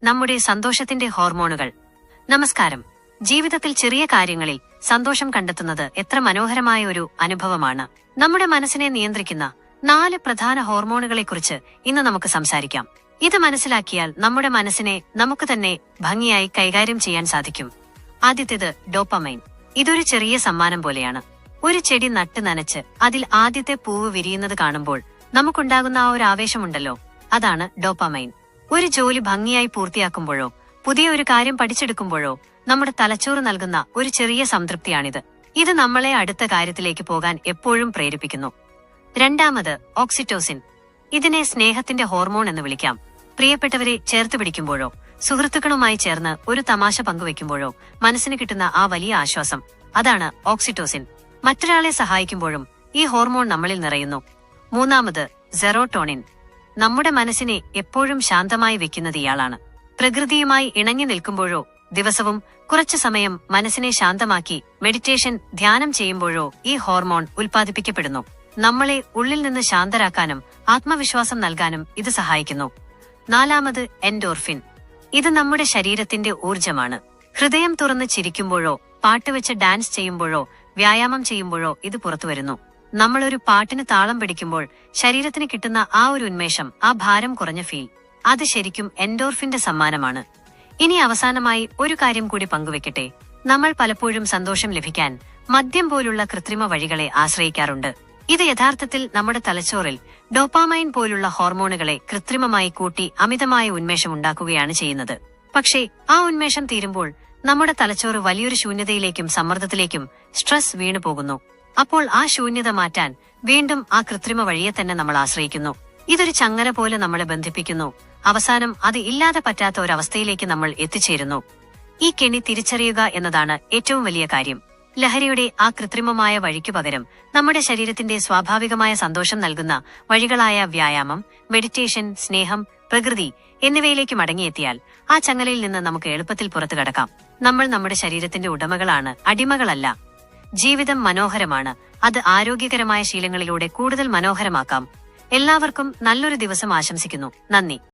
നമ്മുടെ സന്തോഷത്തിന്റെ ഹോർമോണുകൾ. നമസ്കാരം. ജീവിതത്തിൽ ചെറിയ കാര്യങ്ങളിൽ സന്തോഷം കണ്ടെത്തുന്നത് എത്ര മനോഹരമായ ഒരു അനുഭവമാണ്. നമ്മുടെ മനസ്സിനെ നിയന്ത്രിക്കുന്ന 4 പ്രധാന ഹോർമോണുകളെക്കുറിച്ച് ഇന്ന് നമുക്ക് സംസാരിക്കാം. ഇത് മനസ്സിലാക്കിയാൽ നമ്മുടെ മനസ്സിനെ നമുക്ക് തന്നെ ഭംഗിയായി കൈകാര്യം ചെയ്യാൻ സാധിക്കും. ആദ്യത്തേത് ഡോപ്പമൈൻ. ഇതൊരു ചെറിയ സമ്മാനം പോലെയാണ്. ഒരു ചെടി നട്ട് നനച്ച് അതിൽ ആദ്യത്തെ പൂവ് വിരിയുന്നത് കാണുമ്പോൾ നമുക്കുണ്ടാകുന്ന ആ ഒരു ആവേശമുണ്ടല്ലോ, അതാണ് ഡോപ്പമൈൻ. ഒരു ജോലി ഭംഗിയായി പൂർത്തിയാക്കുമ്പോഴോ പുതിയ ഒരു കാര്യം പഠിച്ചെടുക്കുമ്പോഴോ നമ്മുടെ തലച്ചോറ് നൽകുന്ന ഒരു ചെറിയ സംതൃപ്തിയാണിത്. ഇത് നമ്മളെ അടുത്ത കാര്യത്തിലേക്ക് പോകാൻ എപ്പോഴും പ്രേരിപ്പിക്കുന്നു. രണ്ടാമത് ഓക്സിറ്റോസിൻ. ഇതിനെ സ്നേഹത്തിന്റെ ഹോർമോൺ എന്ന് വിളിക്കാം. പ്രിയപ്പെട്ടവരെ ചേർത്ത് പിടിക്കുമ്പോഴോ സുഹൃത്തുക്കളുമായി ചേർന്ന് ഒരു തമാശ പങ്കുവെക്കുമ്പോഴോ മനസ്സിന് കിട്ടുന്ന ആ വലിയ ആശ്വാസം, അതാണ് ഓക്സിറ്റോസിൻ. മറ്റൊരാളെ സഹായിക്കുമ്പോഴും ഈ ഹോർമോൺ നമ്മളിൽ നിറയുന്നു. മൂന്നാമത് സെറോട്ടോണിൻ. നമ്മുടെ മനസ്സിനെ എപ്പോഴും ശാന്തമായി വെക്കുന്നത് ഇയാളാണ്. പ്രകൃതിയുമായി ഇണങ്ങി നിൽക്കുമ്പോഴോ ദിവസവും കുറച്ചു സമയം മനസ്സിനെ ശാന്തമാക്കി മെഡിറ്റേഷൻ, ധ്യാനം ചെയ്യുമ്പോഴോ ഈ ഹോർമോൺ ഉൽപ്പാദിപ്പിക്കപ്പെടുന്നു. നമ്മളെ ഉള്ളിൽ നിന്ന് ശാന്തരാക്കാനും ആത്മവിശ്വാസം നൽകാനും ഇത് സഹായിക്കുന്നു. നാലാമത് എൻഡോർഫിൻ. ഇത് നമ്മുടെ ശരീരത്തിന്റെ ഊർജമാണ്. ഹൃദയം തുറന്ന് ചിരിക്കുമ്പോഴോ പാട്ടുവെച്ച് ഡാൻസ് ചെയ്യുമ്പോഴോ വ്യായാമം ചെയ്യുമ്പോഴോ ഇത് പുറത്തുവരുന്നു. നമ്മളൊരു പാട്ടിന് താളം പിടിക്കുമ്പോൾ ശരീരത്തിന് കിട്ടുന്ന ആ ഒരു ഉന്മേഷം, ആ ഭാരം കുറഞ്ഞ ഫീൽ, അത് ശരിക്കും എൻഡോർഫിന്റെ സമ്മാനമാണ്. ഇനി അവസാനമായി ഒരു കാര്യം കൂടി പങ്കുവെക്കട്ടെ. നമ്മൾ പലപ്പോഴും സന്തോഷം ലഭിക്കാൻ മദ്യം പോലുള്ള കൃത്രിമ വഴികളെ ആശ്രയിക്കാറുണ്ട്. ഇത് യഥാർത്ഥത്തിൽ നമ്മുടെ തലച്ചോറിൽ ഡോപ്പാമൈൻ പോലുള്ള ഹോർമോണുകളെ കൃത്രിമമായി കൂട്ടി അമിതമായ ഉന്മേഷം ഉണ്ടാക്കുകയാണ് ചെയ്യുന്നത്. പക്ഷേ ആ ഉന്മേഷം തീരുമ്പോൾ നമ്മുടെ തലച്ചോറ് വലിയൊരു ശൂന്യതയിലേക്കും സമ്മർദ്ദത്തിലേക്കും സ്ട്രെസ് വീണു പോകുന്നു. അപ്പോൾ ആ ശൂന്യത മാറ്റാൻ വീണ്ടും ആ കൃത്രിമ വഴിയെ തന്നെ നമ്മൾ ആശ്രയിക്കുന്നു. ഇതൊരു ചങ്ങല പോലെ നമ്മളെ ബന്ധിപ്പിക്കുന്നു. അവസാനം അത് ഇല്ലാതെ പറ്റാത്ത ഒരവസ്ഥയിലേക്ക് നമ്മൾ എത്തിച്ചേരുന്നു. ഈ കെണി തിരിച്ചറിയുക എന്നതാണ് ഏറ്റവും വലിയ കാര്യം. ലഹരിയുടെ ആ കൃത്രിമമായ വഴിക്കു പകരം നമ്മുടെ ശരീരത്തിന്റെ സ്വാഭാവികമായ സന്തോഷം നൽകുന്ന വഴികളായ വ്യായാമം, മെഡിറ്റേഷൻ, സ്നേഹം, പ്രകൃതി എന്നിവയിലേക്ക് മടങ്ങിയെത്തിയാൽ ആ ചങ്ങലയിൽ നിന്ന് നമുക്ക് എളുപ്പത്തിൽ പുറത്തു കടക്കാം. നമ്മൾ നമ്മുടെ ശരീരത്തിന്റെ ഉടമകളാണ്, അടിമകളല്ല. ജീവിതം മനോഹരമാണ്. അത് ആരോഗ്യകരമായ ശീലങ്ങളിലൂടെ കൂടുതൽ മനോഹരമാക്കാം. എല്ലാവർക്കും നല്ലൊരു ദിവസം ആശംസിക്കുന്നു. നന്ദി.